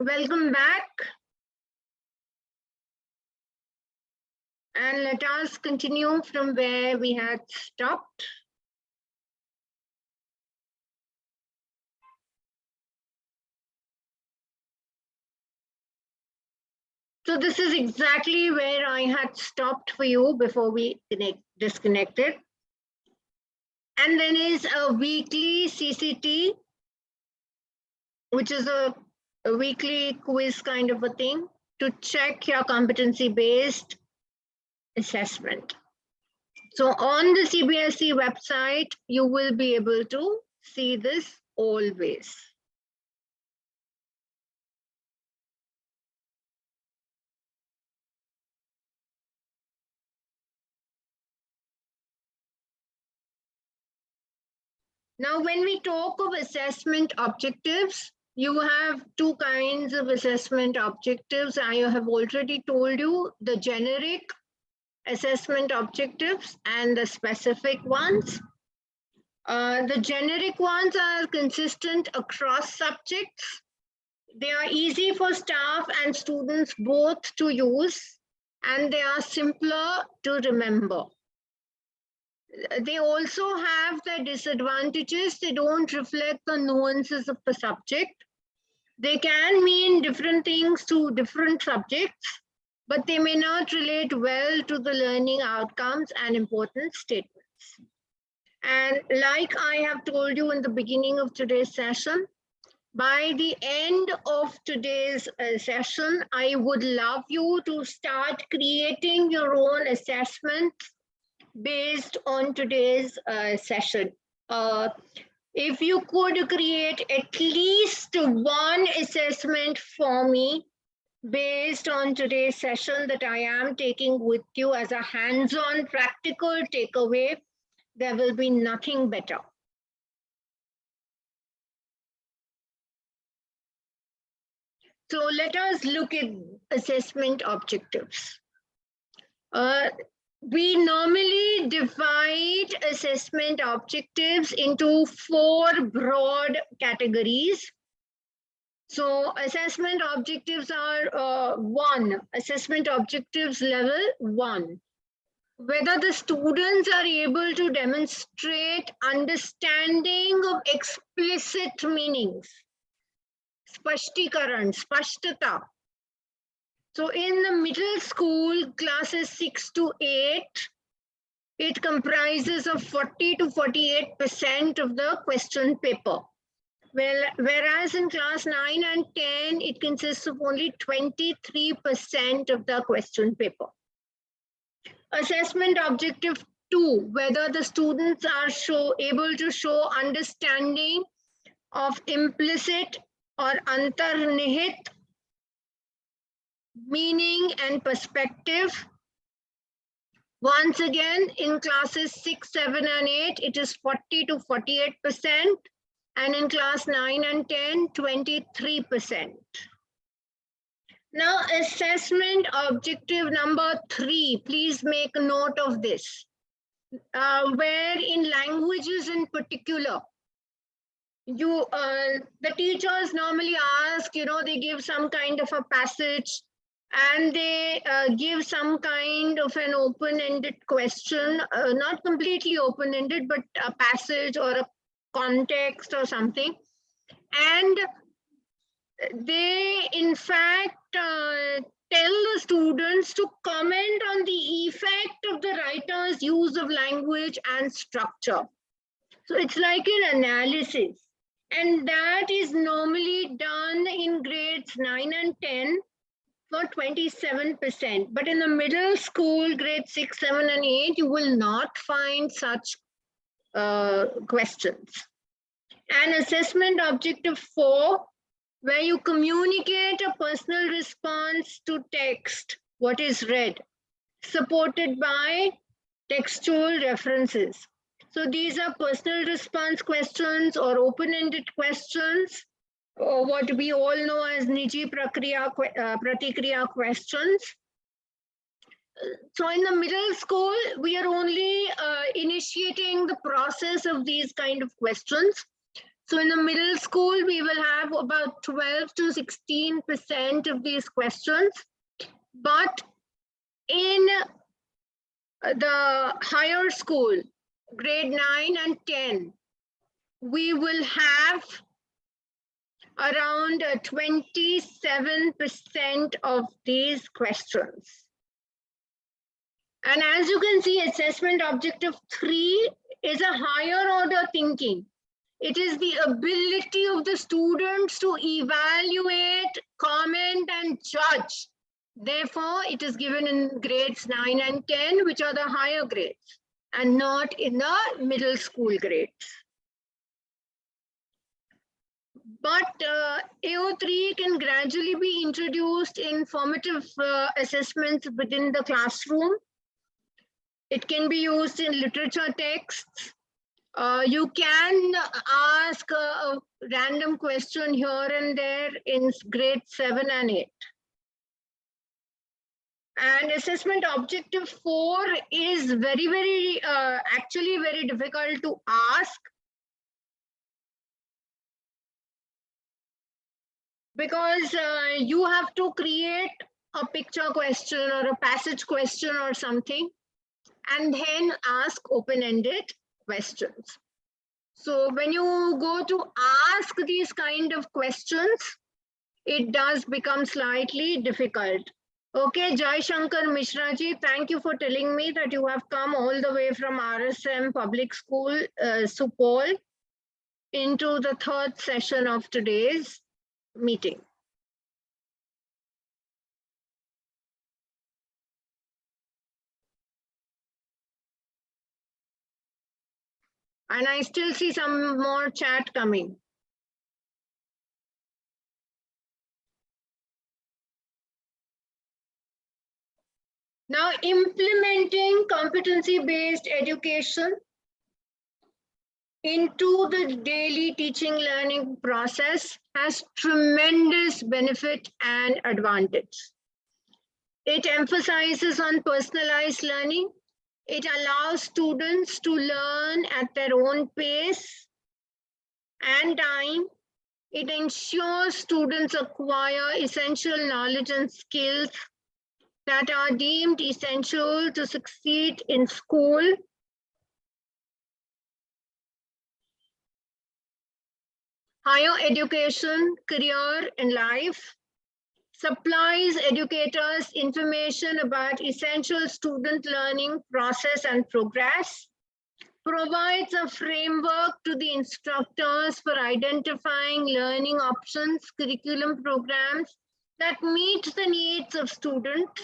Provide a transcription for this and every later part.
Welcome back. And let us continue from where we had stopped. So this is exactly where I had stopped for you before we disconnected. And then is a weekly CCT, which is a weekly quiz kind of a thing to check your competency-based assessment. So on the CBSE website, you will be able to see this always. Now, when we talk of assessment objectives, you have two kinds of assessment objectives. I have already told you the generic assessment objectives and the specific ones. The generic ones are consistent across subjects. They are easy for staff and students both to use, and they are simpler to remember. They also have their disadvantages. They don't reflect the nuances of the subject. They can mean different things to different subjects, but they may not relate well to the learning outcomes and important statements. And like I have told you in the beginning of today's session, by the end of today's session, I would love you to start creating your own assessments based on today's session. If you could create at least one assessment for me based on today's session that I am taking with you as a hands-on practical takeaway, there will be nothing better. So let us look at assessment objectives. We normally divide assessment objectives into 4 broad categories. So assessment objectives are 1, assessment objectives level 1. Whether the students are able to demonstrate understanding of explicit meanings, spashtikaran, spashtata. So in the middle school, classes 6 to 8, it comprises of 40 to 48% of the question paper. Well, whereas in class 9 and 10, it consists of only 23% of the question paper. Assessment objective 2, whether the students are able to show understanding of implicit or antarnihit meaning and perspective. Once again, in classes 6, 7, and 8, it is 40 to 48%, and in class 9 and 10, 23%. Now, assessment objective number 3, please make a note of this, where in languages in particular, the teachers normally ask, they give some kind of a passage and they give some kind of an open-ended question, not completely open-ended, but a passage or a context or something. And they, in fact, tell the students to comment on the effect of the writer's use of language and structure. So it's like an analysis. And that is normally done in grades 9 and 10 for 27%. But in the middle school, grades 6, 7, and 8, you will not find such questions. And assessment objective 4, where you communicate a personal response to text, what is read, supported by textual references. So these are personal response questions or open-ended questions, or what we all know as Niji Pratikriya questions. So in the middle school, we are only initiating the process of these kind of questions. So in the middle school, we will have about 12 to 16% of these questions. But in the higher school, grade 9 and 10, we will have around 27% of these questions. And as you can see, assessment objective 3 is a higher order thinking. It is the ability of the students to evaluate, comment, and judge. Therefore, it is given in grades 9 and 10, which are the higher grades, and not in the middle school grades. But AO3 can gradually be introduced in formative assessments within the classroom. It can be used in literature texts. You can ask a random question here and there in grade 7 and 8. And assessment objective 4 is actually very difficult to ask, because you have to create a picture question or a passage question or something, and then ask open-ended questions. So when you go to ask these kind of questions, it does become slightly difficult. Okay, Jai Shankar Mishra ji, thank you for telling me that you have come all the way from RSM Public School, Supol, into the third session of today's meeting. And I still see some more chat coming. Now, implementing competency-based education into the daily teaching learning process has tremendous benefit and advantage. It emphasizes on personalized learning. It allows students to learn at their own pace and time. It ensures students acquire essential knowledge and skills that are deemed essential to succeed in school, higher education, career, and life. Supplies educators information about essential student learning process and progress, provides a framework to the instructors for identifying learning options, curriculum programs that meet the needs of students,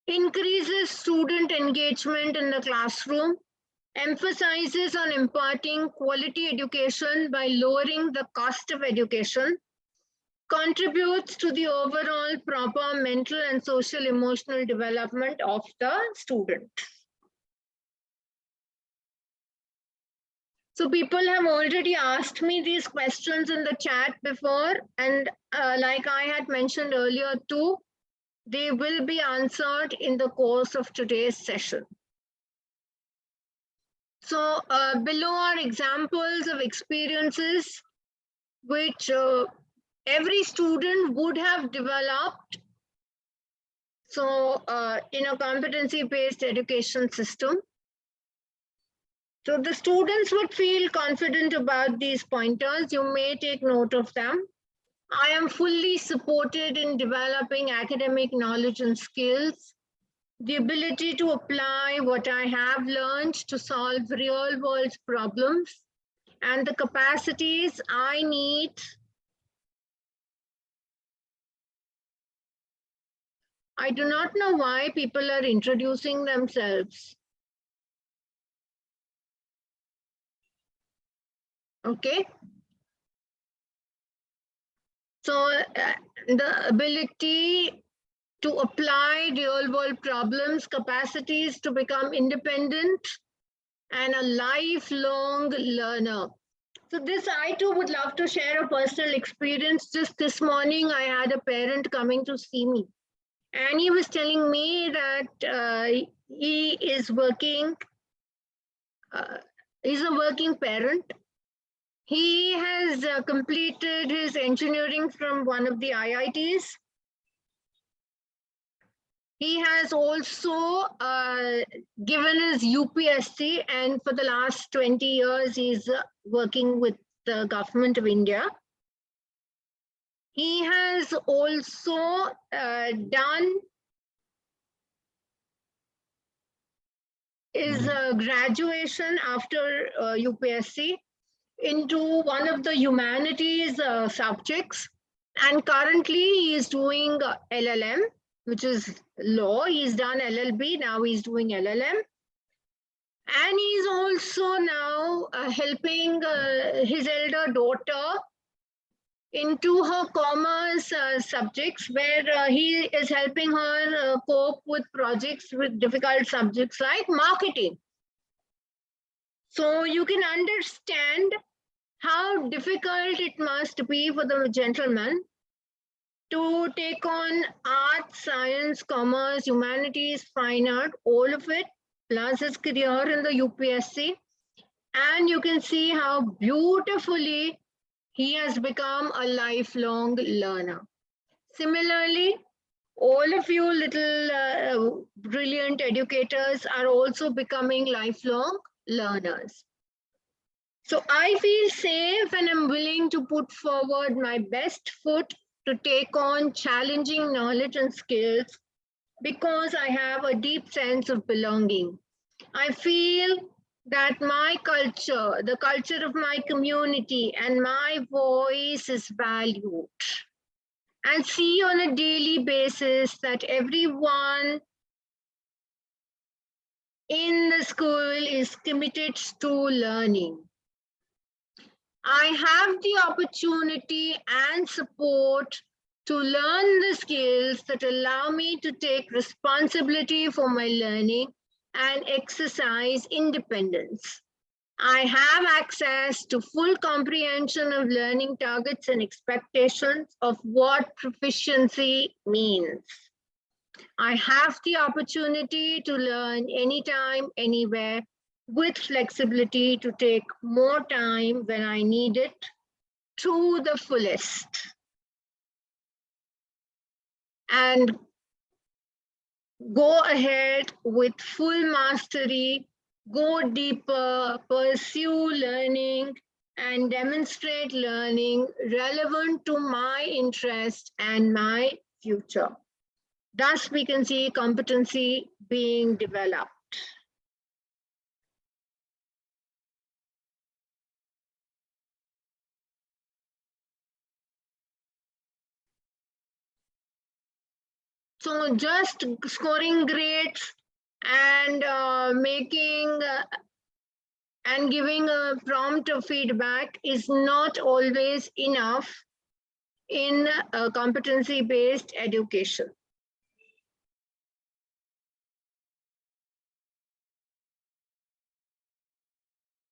increases student engagement in the classroom, emphasizes on imparting quality education by lowering the cost of education, contributes to the overall proper mental and social emotional development of the student. So people have already asked me these questions in the chat before, and like I had mentioned earlier too, they will be answered in the course of today's session. So below are examples of experiences which every student would have developed, so in a competency-based education system. So the students would feel confident about these pointers. You may take note of them. I am fully supported in developing academic knowledge and skills, the ability to apply what I have learned to solve real-world problems, and the capacities I need I do not know why people are introducing themselves. Okay. So the ability to apply real world problems, capacities to become independent, and a lifelong learner. So this I too would love to share a personal experience. Just this morning, I had a parent coming to see me. And he was telling me that he is working, he's a working parent, He has completed his engineering from one of the IITs. He has also given his UPSC, and for the last 20 years, he's working with the government of India. He has also done his graduation after UPSC into one of the humanities subjects. And currently he is doing LLM, which is law. He's done LLB, now he's doing LLM. And he's also now helping his elder daughter into her commerce subjects, where he is helping her cope with projects with difficult subjects like marketing. So you can understand how difficult it must be for the gentleman to take on art, science, commerce, humanities, fine art, all of it, plus his career in the UPSC. And you can see how beautifully he has become a lifelong learner. Similarly, all of you little brilliant educators are also becoming lifelong learners. So I feel safe and I'm willing to put forward my best foot to take on challenging knowledge and skills because I have a deep sense of belonging. I feel that my culture, the culture of my community, and my voice is valued. And see on a daily basis that everyone in the school is committed to learning. I have the opportunity and support to learn the skills that allow me to take responsibility for my learning and exercise independence. I have access to full comprehension of learning targets and expectations of what proficiency means. I have the opportunity to learn anytime, anywhere, with flexibility to take more time when I need it to the fullest. And go ahead with full mastery, go deeper, pursue learning, and demonstrate learning relevant to my interest and my future. Thus, we can see competency being developed. So just scoring grades and making and giving a prompt of feedback is not always enough in competency-based education.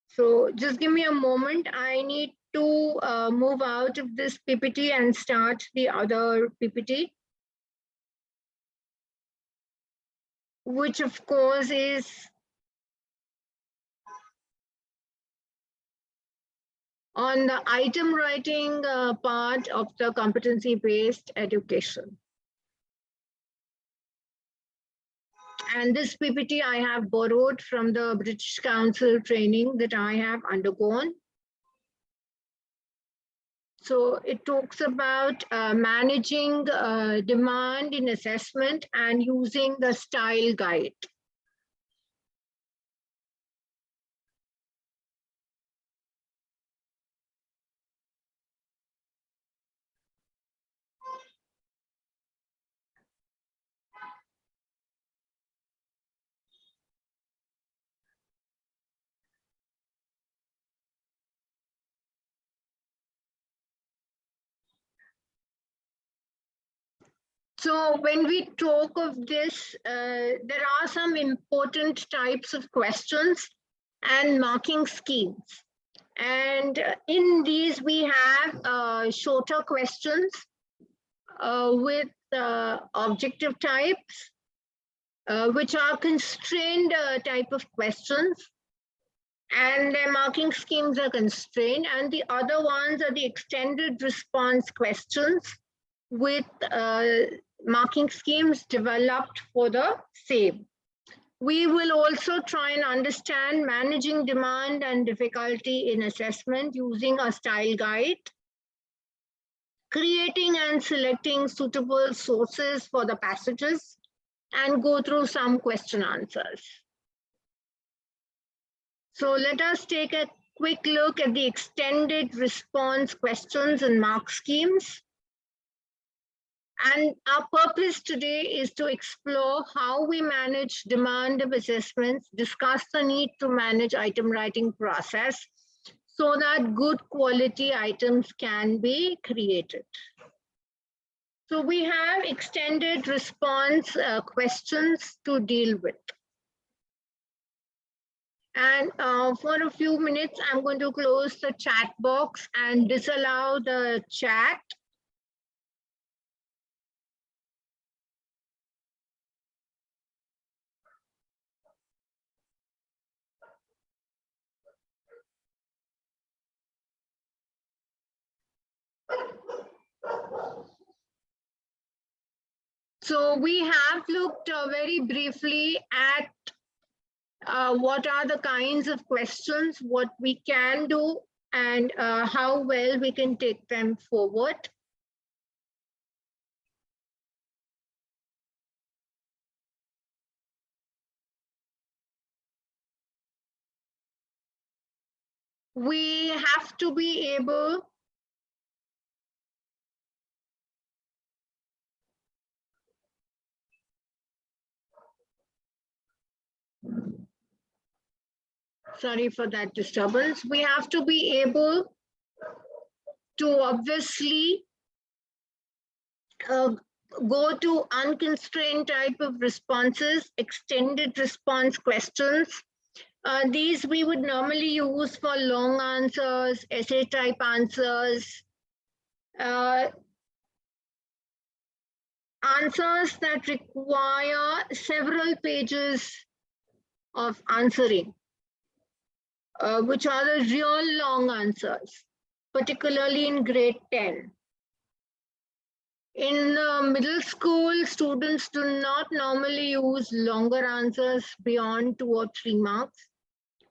So just give me a moment. I need to move out of this PPT and start the other PPT, which of course is on the item writing part of the competency-based education. And this PPT I have borrowed from the British Council training that I have undergone. So it talks about managing demand in assessment and using the style guide. So when we talk of this, there are some important types of questions and marking schemes. And in these, we have shorter questions with objective types, which are constrained type of questions. and their marking schemes are constrained, and the other ones are the extended response questions with marking schemes developed for the same. We will also try and understand managing demand and difficulty in assessment using a style guide, creating and selecting suitable sources for the passages, and go through some question answers. So let us take a quick look at the extended response questions and mark schemes. And our purpose today is to explore how we manage demand of assessments, discuss the need to manage item writing process so that good quality items can be created. So we have extended response questions to deal with. And for a few minutes, I'm going to close the chat box and disallow the chat. So we have looked very briefly at what are the kinds of questions, what we can do, and how well we can take them forward. We have to be able sorry for that disturbance. We have to be able to obviously go to unconstrained type of responses, extended response questions. These we would normally use for long answers, essay type answers, answers that require several pages of answering, which are the real long answers, particularly in grade 10. In middle school, students do not normally use longer answers beyond 2 or 3 marks.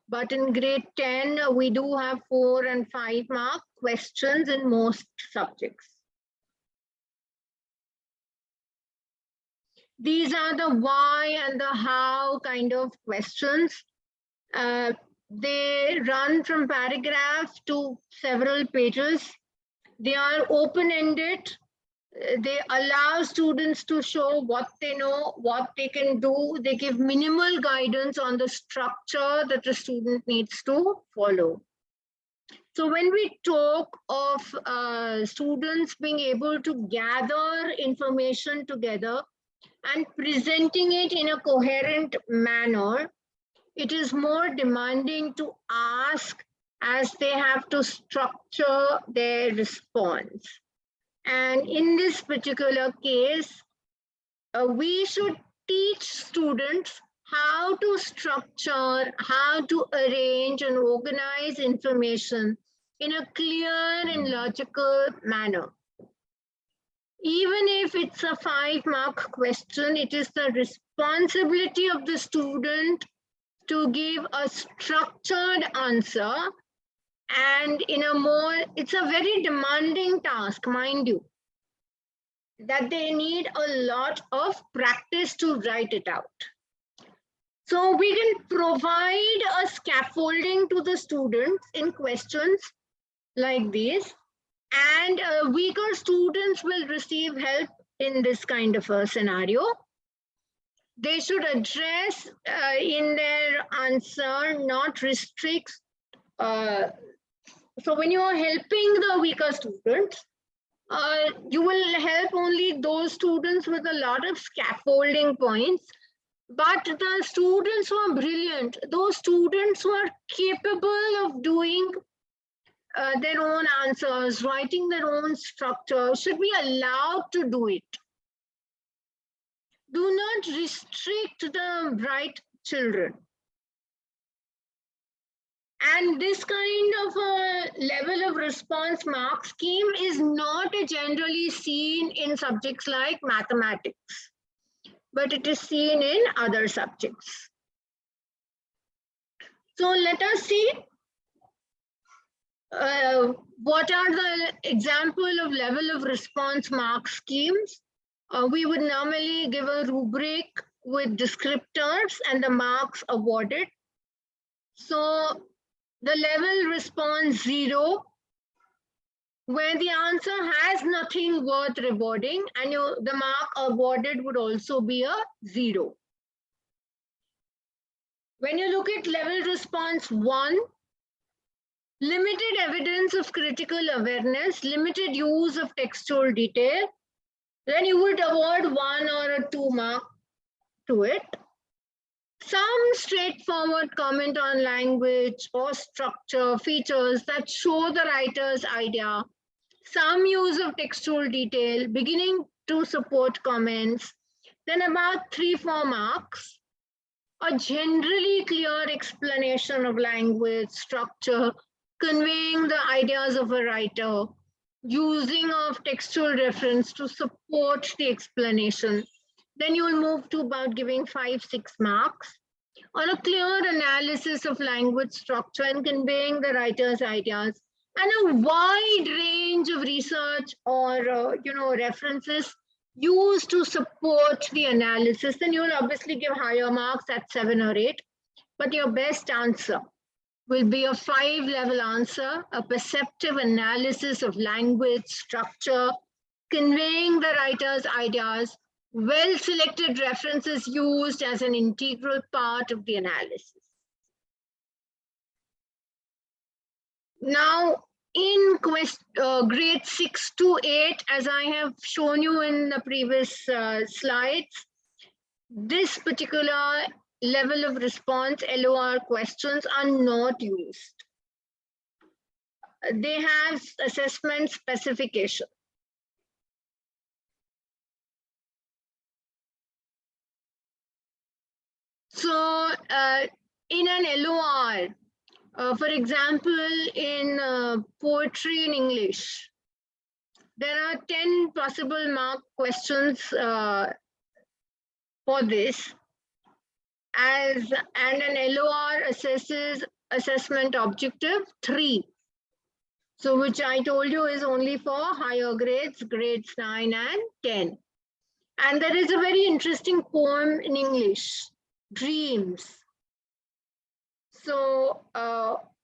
But in grade 10, we do have 4 and 5 mark questions in most subjects. These are the why and the how kind of questions. They run from paragraph to several pages. They are open-ended. They allow students to show what they know, what they can do. They give minimal guidance on the structure that the student needs to follow. So when we talk of students being able to gather information together and presenting it in a coherent manner, it is more demanding to ask as they have to structure their response. And in this particular case, we should teach students how to structure, how to arrange and organize information in a clear and logical manner. Even if it's a 5-mark question, it is the responsibility of the student to give a structured answer, and in a more, it's a very demanding task, mind you, that they need a lot of practice to write it out. So we can provide a scaffolding to the students in questions like these, and weaker students will receive help in this kind of a scenario. They should address in their answer, not restrict. So when you are helping the weaker students, you will help only those students with a lot of scaffolding points. But the students who are brilliant, those students who are capable of doing their own answers, writing their own structure, should be allowed to do it. Do not restrict the bright children. And this kind of a level of response mark scheme is not generally seen in subjects like mathematics, but it is seen in other subjects. So let us see what are the example of level of response mark schemes. We would normally give a rubric with descriptors and the marks awarded. So the level response 0, where the answer has nothing worth rewarding, and the mark awarded would also be a 0. When you look at level response 1, limited evidence of critical awareness, limited use of textual detail, then you would award 1 or a 2 mark to it. Some straightforward comment on language or structure features that show the writer's idea, some use of textual detail beginning to support comments, then about 3-4 marks. A generally clear explanation of language, structure, conveying the ideas of a writer, using of textual reference to support the explanation. Then you will move to about giving 5-6 marks. On a clear analysis of language structure and conveying the writer's ideas, and a wide range of research or references used to support the analysis, then you will obviously give higher marks at 7 or 8. But your best answer will be a 5-level answer, a perceptive analysis of language structure, conveying the writer's ideas, well-selected references used as an integral part of the analysis. Now, in grade 6 to 8, as I have shown you in the previous slides, this particular level of response, LOR questions, are not used. They have assessment specification. So in an LOR, for example, in poetry in English, there are 10 possible mark questions for this, and an LOR assesses assessment objective 3. So which I told you is only for higher grades, grades 9 and 10. And there is a very interesting poem in English, Dreams. So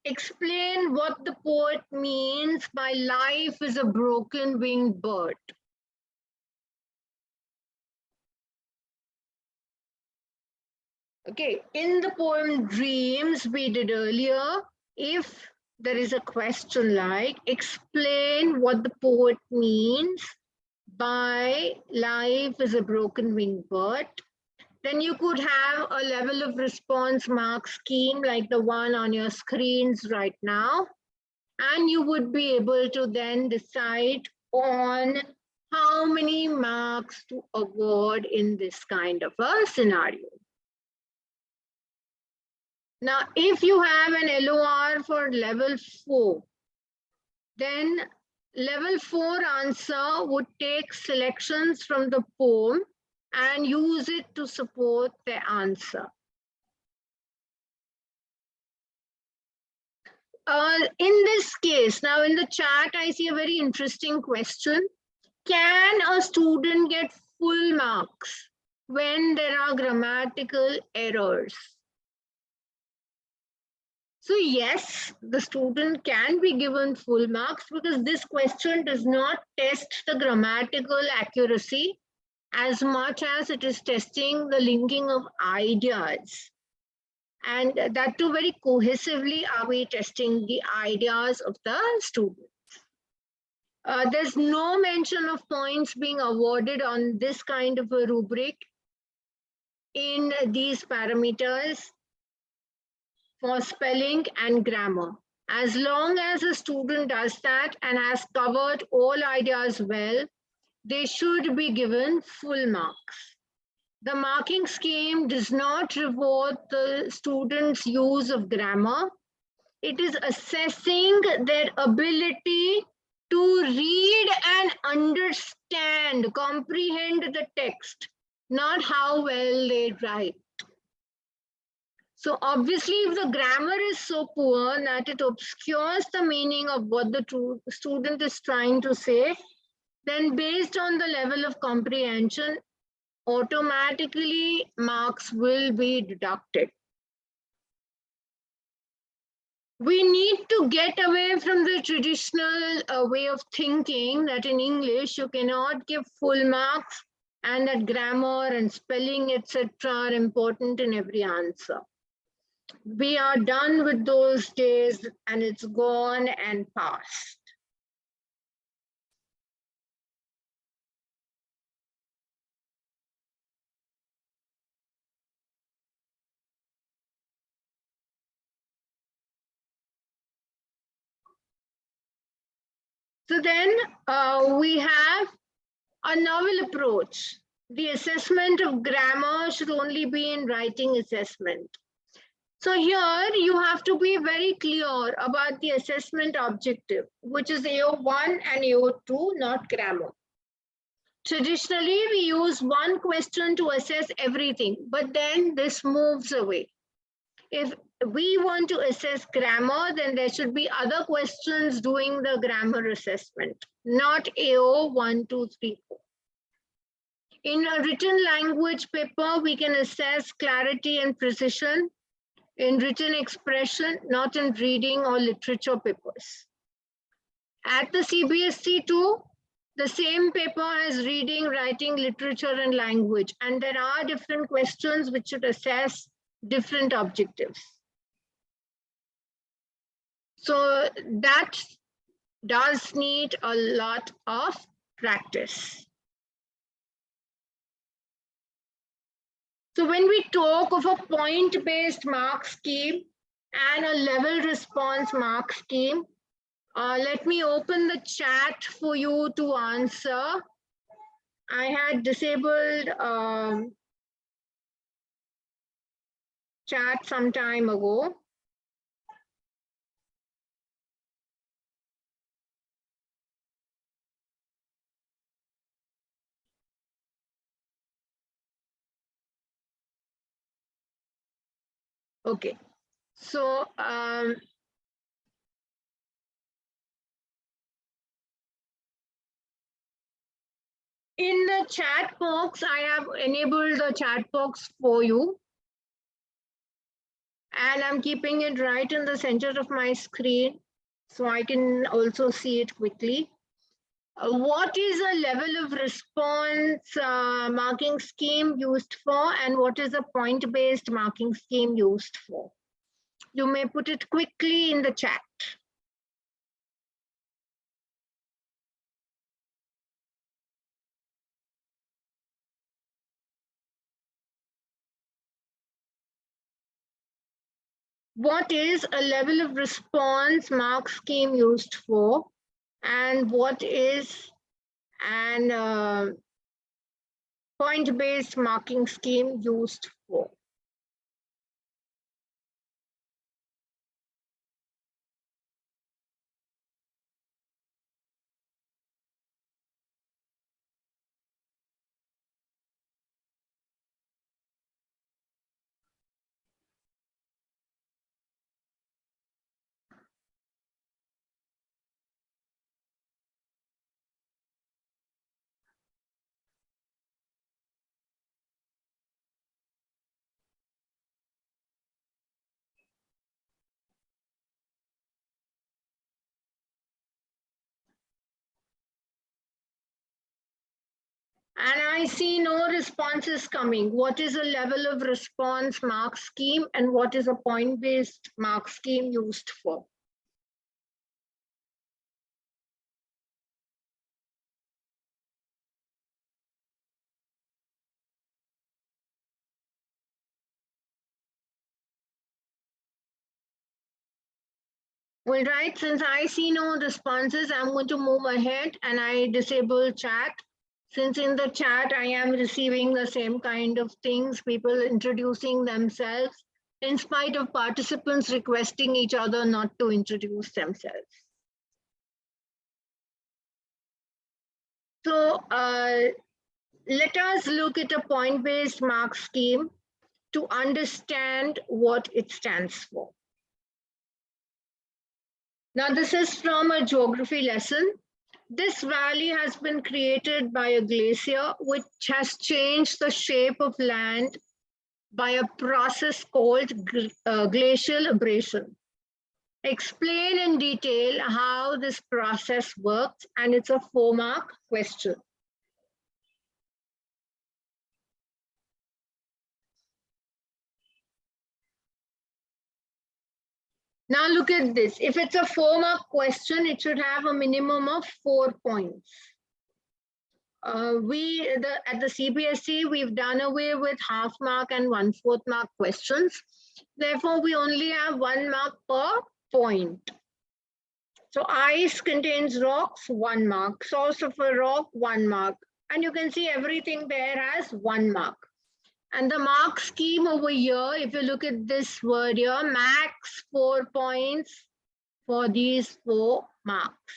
explain what the poet means by life is a broken winged bird. Okay, in the poem Dreams we did earlier, if there is a question like explain what the poet means by life is a broken winged bird, then you could have a level of response mark scheme like the one on your screens right now. And you would be able to then decide on how many marks to award in this kind of a scenario. Now, if you have an LOR for level 4, then level 4 answer would take selections from the poem and use it to support the answer. In this case, now in the chat, I see a very interesting question. Can a student get full marks when there are grammatical errors? So yes, the student can be given full marks because this question does not test the grammatical accuracy as much as it is testing the linking of ideas. And that too very cohesively are we testing the ideas of the students. There's no mention of points being awarded on this kind of a rubric in these parameters for spelling and grammar. As long as a student does that and has covered all ideas well, they should be given full marks. The marking scheme does not reward the student's use of grammar. It is assessing their ability to read and understand, comprehend the text, not how well they write. So obviously, if the grammar is so poor that it obscures the meaning of what the student is trying to say, then based on the level of comprehension, automatically marks will be deducted. We need to get away from the traditional way of thinking that in English you cannot give full marks and that grammar and spelling, etc. are important in every answer. We are done with those days and it's gone and past. So then we have a novel approach. The assessment of grammar should only be in writing assessment. So here you have to be very clear about the assessment objective, which is AO1 and AO2, not grammar. Traditionally, we use one question to assess everything, but then this moves away. If we want to assess grammar, then there should be other questions doing the grammar assessment, not AO1, 2, 3, 4. In a written language paper, we can assess clarity and precision in written expression, not in reading or literature papers. At the CBSE too, the same paper has reading, writing, literature, and language, and there are different questions which should assess different objectives. So that does need a lot of practice. So when we talk of a point-based mark scheme and a level response mark scheme, let me open the chat for you to answer. I had disabled chat some time ago. Okay, so in the chat box, I have enabled the chat box for you. And I'm keeping it right in the center of my screen so I can also see it quickly. What is a level of response marking scheme used for, and what is a point-based marking scheme used for? You may put it quickly in the chat. What is a level of response mark scheme used for, and what is an point-based marking scheme used for? And I see no responses coming. What is a level of response mark scheme and what is a point-based mark scheme used for? Well, right, since I see no responses, I'm going to move ahead and I disable chat. Since in the chat, I am receiving the same kind of things, people introducing themselves. in spite of participants requesting each other not to introduce themselves. So let us look at a point-based mark scheme to understand what it stands for. Now, this is from a geography lesson. This valley has been created by a glacier which has changed the shape of land by a process called glacial abrasion. Explain in detail how this process works, and it's a 4-mark question. Now look at this. If it's a 4-mark question, it should have a minimum of 4 points. At the CBSE, we've done away with half-mark and 1/4 mark questions. Therefore, we only have 1 mark per point. So ice contains rocks, 1 mark. Source of a rock, 1 mark. And you can see everything there has 1 mark. And the mark scheme over here, if you look at this word here, max 4 points for these 4 marks.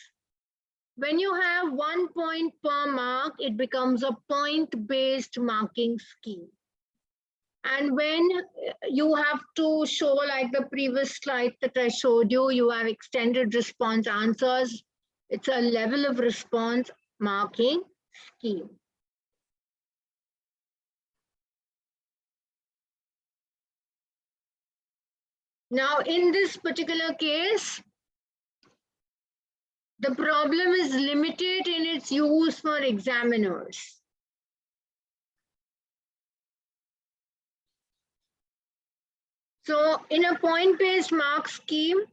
When you have 1 point per mark, it becomes a point-based marking scheme. And when you have to show, like the previous slide that I showed you, you have extended response answers. It's a level of response marking scheme. Now, in this particular case, the problem is limited in its use for examiners. So in a point-based mark scheme,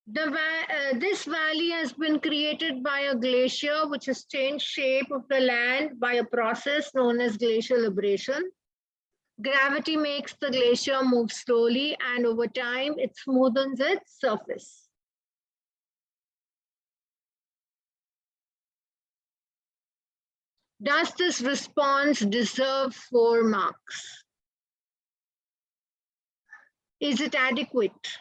this valley has been created by a glacier which has changed shape of the land by a process known as glacial abrasion. Gravity makes the glacier move slowly, and over time it smoothens its surface. Does this response deserve 4 marks? Is it adequate?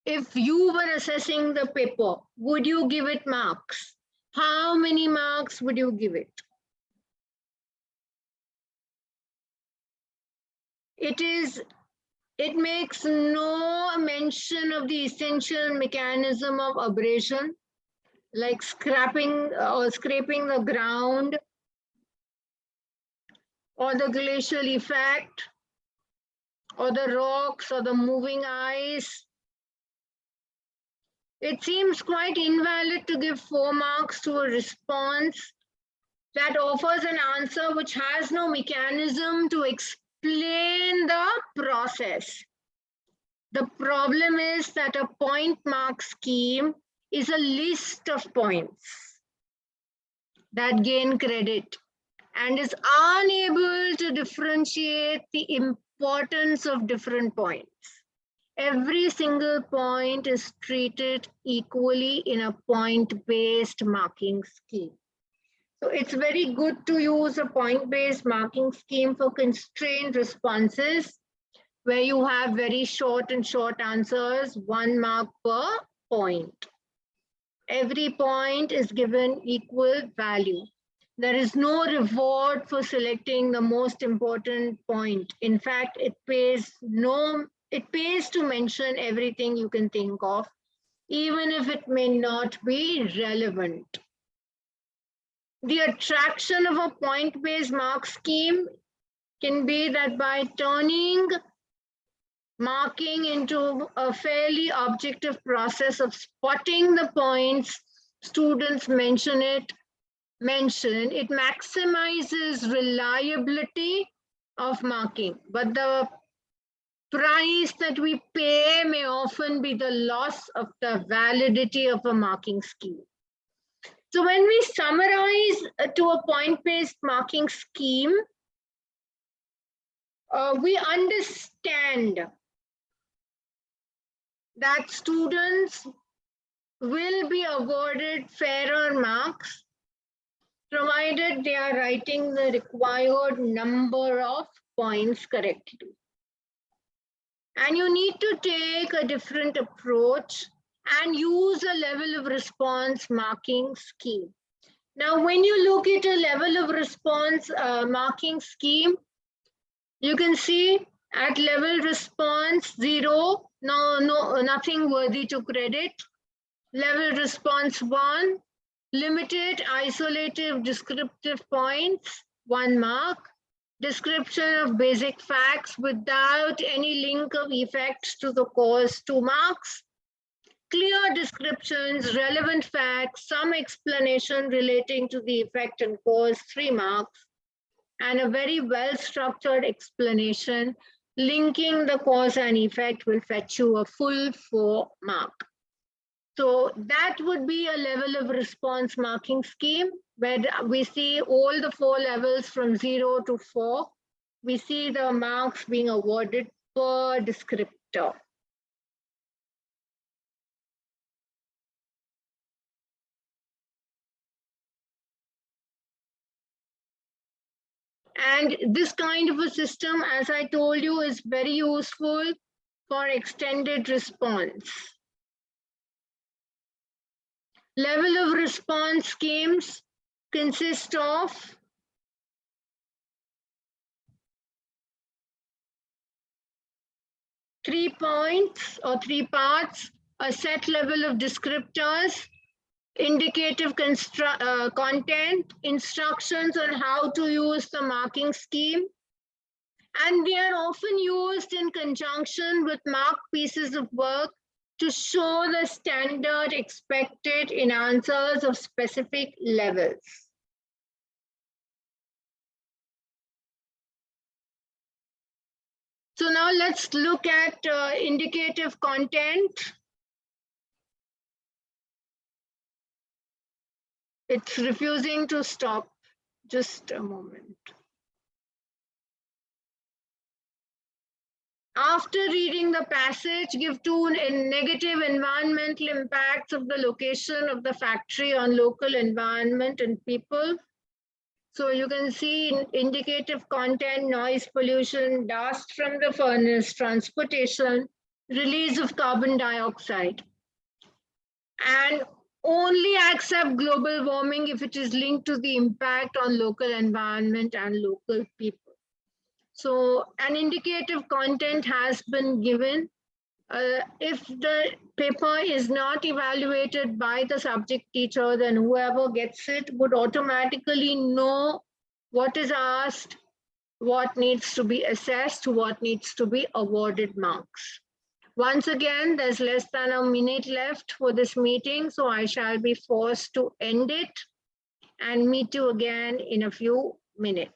If you were assessing the paper, would you give it marks? How many marks would you give it? It makes no mention of the essential mechanism of abrasion, like scraping or scraping the ground, or the glacial effect, or the rocks, or the moving ice. It seems quite invalid to give 4 marks to a response that offers an answer which has no mechanism to explain the process. The problem is that a point mark scheme is a list of points that gain credit and is unable to differentiate the importance of different points. Every single point is treated equally in a point-based marking scheme. So it's very good to use a point-based marking scheme for constrained responses where you have very short and short answers, 1 mark per point. Every point is given equal value. There is no reward for selecting the most important point. In fact, it pays to mention everything you can think of, even if it may not be relevant. The attraction of a point-based mark scheme can be that by turning marking into a fairly objective process of spotting the points students mention, it maximizes reliability of marking. But the price that we pay may often be the loss of the validity of a marking scheme. So when we summarize to a point-based marking scheme, we understand that students will be awarded fairer marks provided they are writing the required number of points correctly. And you need to take a different approach and use a level of response marking scheme. Now, when you look at a level of response marking scheme, you can see at level response 0, nothing worthy to credit. Level response 1, limited isolative descriptive points, 1 mark. Description of basic facts without any link of effects to the cause, 2 marks. Clear descriptions, relevant facts, some explanation relating to the effect and cause, 3 marks. And a very well-structured explanation linking the cause and effect will fetch you a full 4 mark. So that would be a level of response marking scheme where we see all the 4 levels from 0 to 4. We see the marks being awarded per descriptor. And this kind of a system, as I told you, is very useful for extended response. Level of response schemes consist of three points or 3 parts: a set level of descriptors, indicative content, instructions on how to use the marking scheme, and they are often used in conjunction with marked pieces of work to show the standard expected in answers of specific levels. So now let's look at indicative content. It's refusing to stop. Just a moment. After reading the passage, give 2 negative environmental impacts of the location of the factory on local environment and people. So you can see indicative content, noise pollution, dust from the furnace, transportation, release of carbon dioxide. And only accept global warming if it is linked to the impact on local environment and local people. So an indicative content has been given. If the paper is not evaluated by the subject teacher, then whoever gets it would automatically know what is asked, what needs to be assessed, what needs to be awarded marks. Once again, there's less than a minute left for this meeting, so I shall be forced to end it and meet you again in a few minutes.